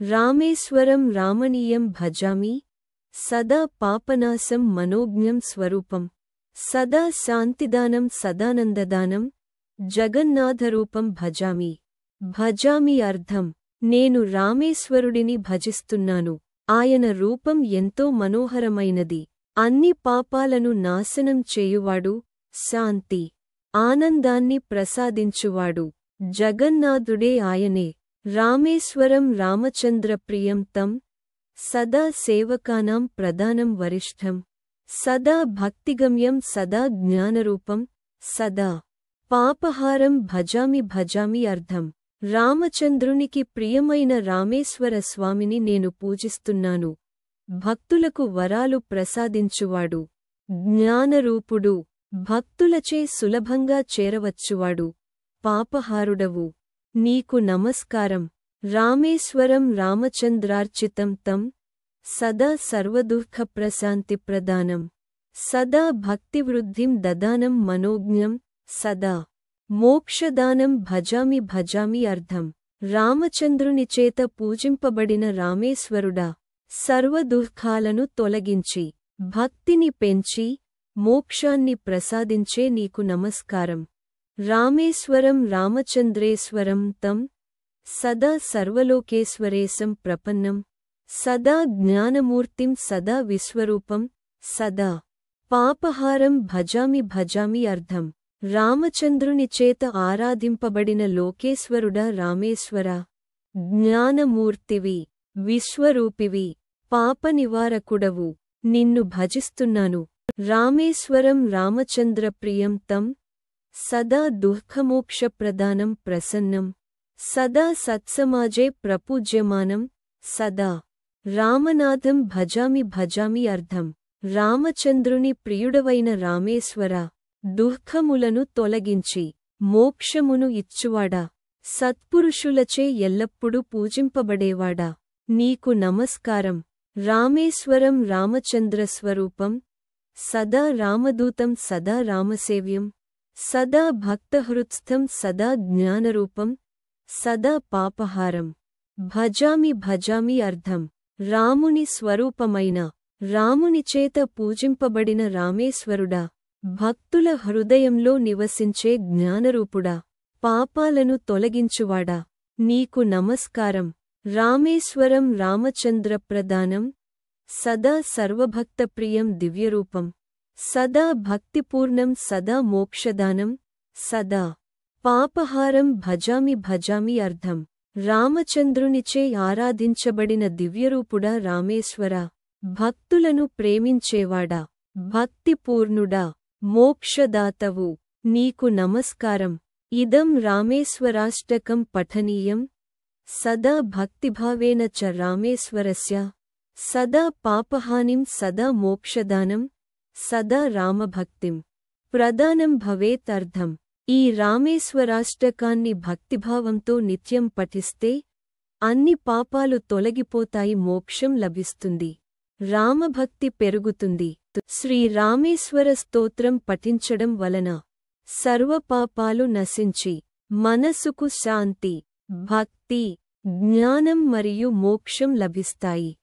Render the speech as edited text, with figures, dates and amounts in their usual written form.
రామేశ్వరం రామణీయం భజామి సదా పాపనాశం మనోజ్ఞం స్వరూపం సదా శాంతిదానం సదానందదానం జగన్నాథరూపం భజామి. భజామి అర్థం నేను రామేశ్వరుడిని భజిస్తున్నాను. ఆయన రూపం ఎంతో మనోహరమైనది. అన్ని పాపాలను నాశనం చేయువాడు, శాంతి ఆనందాన్ని ప్రసాదించువాడు జగన్నాథుడే ఆయనే. రామేశ్వరం రామచంద్రప్రియం తం సదా సేవకానాం ప్రదానం వరిష్ఠం సదా భక్తిగమ్యం సదా జ్ఞానరూపం సదా పాపహారం భజామి అర్థం రామచంద్రునికి ప్రియమైన రామేశ్వర స్వామిని నేను పూజిస్తున్నాను. భక్తులకు వరాలు ప్రసాదించువాడు, జ్ఞానరూపుడు, భక్తులచే సులభంగా చేరవచ్చువాడు, పాపహారుడవు. నీకు నమస్కారం. రామేశ్వరం రామచంద్రార్చితం తం సదా సర్వదుఃఖప్రశాంతిప్రదానం సదా భక్తివృద్ధిం దదానం మనోజ్ఞం సదా మోక్షదానం భజామి అర్థం రామచంద్రునిచేత పూజింపబడిన రామేశ్వరుడా, సర్వదుఃఖాలను తొలగించి భక్తిని పెంచి మోక్షాన్ని ప్రసాదించే నీకు నమస్కారం. రామేశ్వరం రామచంద్రేశ్వరం తం సదా సర్వలోకేశ్వరేశం ప్రపన్నం సదా జ్ఞానమూర్తిం సదా విశ్వరూపం సదా పాపహారం భజామి అర్థం రామచంద్రునిచేత ఆరాధింపబడిన లోకేశ్వరుడా రామేశ్వర, జ్ఞానమూర్తివి, విశ్వరూపివి, పాపనివారకుడవు. నిన్ను భజిస్తున్నాను. రామేశ్వరం రామచంద్రప్రియం తం సదా దుఃఖమోక్షప్రదానం ప్రసన్నం సదా సత్సమాజే ప్రపూజ్యమానం సదా రామనాథం భజామి అర్థం రామచంద్రుని ప్రియుడవైన రామేశ్వర, దుఃఖములను తొలగించి మోక్షమును ఇచ్చువాడా, సత్పురుషులచే ఎల్లప్పుడూ పూజింపబడేవాడా, నీకు నమస్కారం. రామేశ్వరం రామచంద్రస్వరూపం సదా రామదూతం సదా రామసేవ్యం సదా భక్తహృత్స్థం సదా జ్ఞానరూపం సదా పాపహారం భజామి అర్థం రాముని స్వరూపమైన, రామునిచేత పూజింపబడిన రామేశ్వరుడా, భక్తుల హృదయంలో నివసించే జ్ఞానరూపుడా, పాపాలను తొలగించువాడా, నీకు నమస్కారం. రామేశ్వరం రామచంద్రప్రదానం సదా సర్వభక్తప్రియం దివ్యరూపం సదా భక్తిపూర్ణం సదా మోక్షదానం సదా పాపహారం భజామి అర్థం రామచంద్రునిచే ఆరాధించబడిన దివ్యరూపుడా రామేశ్వర, భక్తులను ప్రేమించేవాడా, భక్తిపూర్ణుడా, మోక్షదాతవు. నీకు నమస్కారం. ఇదం రామేశ్వరాష్టకం పఠనీయం సదా భక్తిభావేన చ రామేశ్వరస్య సదా పాపహానిం సదా మోక్షదానం సదా రామభక్తిం ప్రదానం భవేత్ అర్థం ఈ రామేశ్వరాష్టకాన్ని భక్తిభావంతో నిత్యం పఠిస్తే అన్ని పాపాలు తొలగిపోతాయి, మోక్షం లభిస్తుంది, రామభక్తి పెరుగుతుంది. శ్రీ రామేశ్వర స్తోత్రం పఠించడం వలన సర్వపాపాలు నశించి మనసుకు శాంతి, భక్తి, జ్ఞానం మరియు మోక్షం లభిస్తాయి.